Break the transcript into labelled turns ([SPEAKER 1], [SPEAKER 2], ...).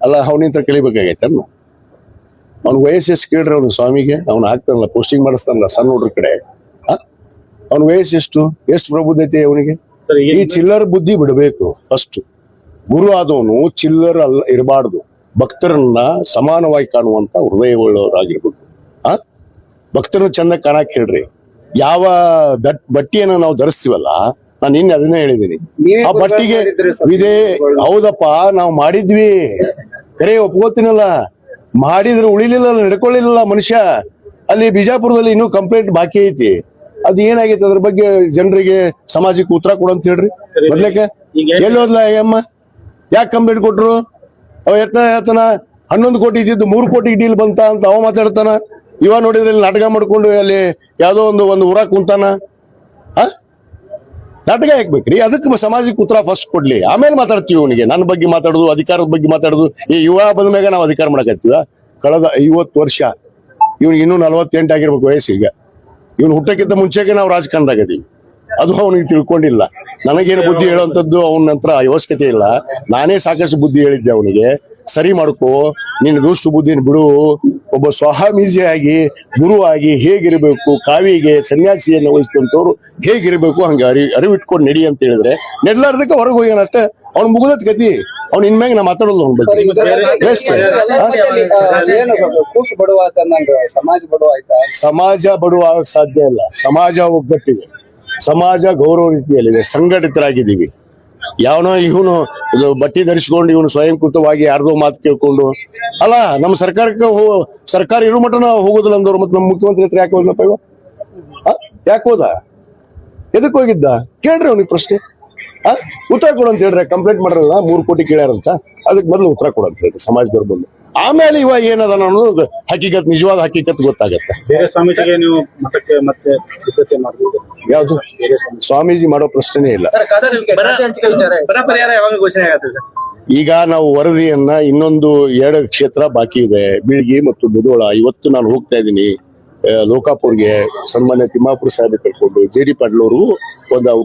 [SPEAKER 1] ಅಲ್ಲ ಅವನಿಂದ ಕಲಿಬೇಕಾಗೈತಲ್ಲ. ಅವ್ನ ವಯಸ್ಸು ಎಷ್ಟು ಕೇಳ್ರಿ ಅವ್ನು ಸ್ವಾಮಿಗೆ, ಅವ್ನು ಹಾಕ್ತಾನಲ್ಲ ಪೋಸ್ಟಿಂಗ್ ಮಾಡಿಸ್ತಾನಲ್ಲ ಸಣ್ಣ ಹುಡುಗ್ರ ಕಡೆ. ಅವ್ನ ವಯಸ್ಸು ಎಷ್ಟು ಪ್ರಬುದ್ಧತೆ ಅವನಿಗೆ. ಈ ಚಿಲ್ಲರ್ ಬುದ್ಧಿ ಬಿಡಬೇಕು. ಫಸ್ಟ್ ಗುರು ಆದವನು ಚಿಲ್ಲರ್ ಅಲ್ಲ ಇರಬಾರ್ದು. ಭಕ್ತರನ್ನ ಸಮಾನವಾಗಿ ಕಾಣುವಂತ ಹೃದಯವುಳ್ಳವರಾಗಿರ್ಬೇಕು. ಭಕ್ತರನ್ನ ಚಂದ ಕಾಣಕ್ ಹೇಳ್ರಿ. ಯಾವ ಬಟ್ಟೆಯನ್ನು ನಾವು ಧರಿಸ್ತೀವಲ್ಲ, ನಾನು ನಿನ್ನೆ ಅದನ್ನೇ ಹೇಳಿದ್ದೀನಿ, ಆ ಬಟ್ಟಿಗೆ ಇದೇ ಹೌದಪ್ಪ ನಾವು ಮಾಡಿದ್ವಿ ಕರೆ ಒಪ್ಕೋತೀನಲ್ಲ, ಮಾಡಿದ್ರೆ ಉಳಿಲಿಲ್ಲ, ನಡ್ಕೊಳ್ಳಿಲ್ಲ ಮನುಷ್ಯ. ಅಲ್ಲಿ ಬಿಜಾಪುರದಲ್ಲಿ ಇನ್ನೂ ಕಂಪ್ಲೇಂಟ್ ಬಾಕಿ ಐತಿ. ಅದ್ ಏನಾಗೈತೆ ಅದ್ರ ಬಗ್ಗೆ ಜನರಿಗೆ ಸಮಾಜಕ್ಕೆ ಉತ್ತರ ಕೊಡಂತ ಹೇಳ್ರಿ. ಮೊದ್ಲಕ್ಕೆ ಎಲ್ಲಿ ಹೋದ್ಲ ಅಮ್ಮ, ಯಾಕೆ ಕಂಪ್ಲೇಂಟ್ ಕೊಟ್ರು? ಅವ ಎತ್ತನ 11 ಕೋಟಿ ಇದ್ದಿದ್ದು 3 ಕೋಟಿಗೆ ಡೀಲ್ ಬಂತ ಅಂತ ಅವ ಮಾತಾಡ್ತಾನ. ಇವ ನೋಡಿದ್ರೆ ಇಲ್ಲಿ ನಾಟಕ ಮಾಡ್ಕೊಂಡು ಅಲ್ಲಿ ಯಾವ್ದೋ ಒಂದು ಊರ ಕುಂತಾನ. ನಾಟಕ ಹಾಕ್ಬೇಕ್ರಿ. ಅದಕ್ಕೆ ಸಮಾಜಕ್ಕೆ ಉತ್ತರ ಫಸ್ಟ್ ಕೊಡ್ಲಿ, ಆಮೇಲೆ ಮಾತಾಡ್ತೀವಿ. ಅವನಿಗೆ ನನ್ನ ಬಗ್ಗೆ ಮಾತಾಡುದು, ಅಧಿಕಾರದ ಬಗ್ಗೆ ಮಾತಾಡುದು. ಈ ಯುವ ಬಂದ್ಮ್ಯಾಗ ನಾವು ಅಧಿಕಾರ ಮಾಡಕತ್ತೀವ. ಕಳೆದ 50 ವರ್ಷ ಇವ್ನಿಗೆ ಇನ್ನೂ 48 ಆಗಿರ್ಬೇಕು ವಯಸ್ಸಿಗೆ. ಇವ್ನು ಹುಟ್ಟಕ್ಕಿಂತ ಮುಂಚೆಗೆ ನಾವು ರಾಜಕಾರಣದಾಗದೀವಿ. ಅದು ಅವನಿಗೆ ತಿಳ್ಕೊಂಡಿಲ್ಲ. ನನಗೇನು ಬುದ್ಧಿ ಹೇಳುವಂಥದ್ದು ಅವನ ನಂತರ ಅವಶ್ಯಕತೆ ಇಲ್ಲ. ನಾನೇ ಸಾಕಷ್ಟು ಬುದ್ಧಿ ಹೇಳಿದ್ದೆ ಅವನಿಗೆ, ಸರಿ ಮಾಡ್ಕೋ, ನಿನ್ನ ದುಷ್ಟು ಬುದ್ಧಿನ ಬಿಡು. ಒಬ್ಬ ಸ್ವಾಮೀಜಿಯಾಗಿ ಗುರುವಾಗಿ ಹೇಗಿರಬೇಕು, ಕಾವಿಗೆ ಸನ್ಯಾಸಿಯನ್ನು ವಹಿಸಿದಂಥವ್ರು ಹೇಗಿರಬೇಕು ಹಂಗ ಅರಿವಿಟ್ಕೊಂಡು ನಡಿ ಅಂತ ಹೇಳಿದ್ರೆ ನೆಡ್ಲಾರ್ದಕ್ಕೆ ಹೊರಗೆ ಹೋಗ್ಯಾನಷ್ಟೇ. ಅವ್ನು ಮುಗಿದತ್ ಗತಿ. ಅವ್ನು ಇನ್ಮ್ಯಾಗ ನಾ ಮಾತಾಡೋದು ಅವ್ನ ಬಗ್ಗೆ ಬೆಸ್ಟ್. ಸಮಾಜ ಬಡವ ಆಗಕ್ ಸಾಧ್ಯ ಇಲ್ಲ. ಸಮಾಜ ಒಗ್ಗಟ್ಟಿದೆ, ಸಮಾಜ ಗೌರವ ರೀತಿಯಲ್ಲಿದೆ, ಸಂಘಟಿತರಾಗಿದ್ದೀವಿ. ಯಾವನೋ ಇವನು ಬಟ್ಟೆ ಧರಿಸ್ಕೊಂಡು ಇವನು ಸ್ವಯಂಕೃತವಾಗಿ ಯಾರ್ದೋ ಮಾತು ಕೇಳ್ಕೊಂಡು ಅಲ್ಲ. ನಮ್ಮ ಸರ್ಕಾರಕ್ಕೆ ಸರ್ಕಾರ ಇರೋ ಮಟ್ಟನ ಹೋಗೋದಿಲ್ಲ ಅಂದವ್ರು. ಮತ್ತೆ ನಮ್ಮ ಮುಖ್ಯಮಂತ್ರಿ ಹತ್ರ ಯಾಕೆ ಹೋದ್ನಪ್ಪ ಇವ? ಯಾಕೆ ಹೋದ? ಎದಕ್ ಹೋಗಿದ್ದ? ಕೇಳ್ರಿ ಅವ್ನಿಗೆ ಪ್ರಶ್ನೆ. ಉತ್ತರ ಕೊಡಂತ ಹೇಳ್ರಿ. ಕಂಪ್ಲೇಂಟ್ ಮಾಡ್ರಲ್ಲ 3 ಕೋಟಿ ಕೇಳ್ಯಾರಂತ, ಅದಕ್ಕೆ ಮೊದಲು ಉತ್ತರ ಕೊಡಂತ ಹೇಳ್ರಿ ಸಮಾಜದವ್ರ ಬಂದು. ಆಮೇಲೆ ಇವ ಏನದ ಅನ್ನೋದು ಹಕೀಕತ್, ನಿಜವಾದ ಹಕೀಕತ್ ಗೊತ್ತಾಗತ್ತೆ. ಯಾವ್ದು ಸ್ವಾಮೀಜಿ ಮಾಡೋ ಪ್ರಶ್ನೆ ಇಲ್ಲ. ಈಗ ನಾವು ವರದಿಯನ್ನ ಇನ್ನೊಂದು 2 ಕ್ಷೇತ್ರ ಬಾಕಿ ಇದೆ, ಬೀಳ್ಗಿ ಮತ್ತು ಮುಧೋಳ. ಇವತ್ತು ನಾನು ಹೋಗ್ತಾ ಇದ್ದೀನಿ ಲೋಕಾಪುರ್ಗೆ, ಸನ್ಮಾನ್ಯ ತಿಮ್ಮಾಪುರ ಸಾಹೇಬ್ ಕರ್ಕೊಂಡು. ಜೆ ಡಿ ಪಾಟೀಲ್ ಅವರು ಒಂದು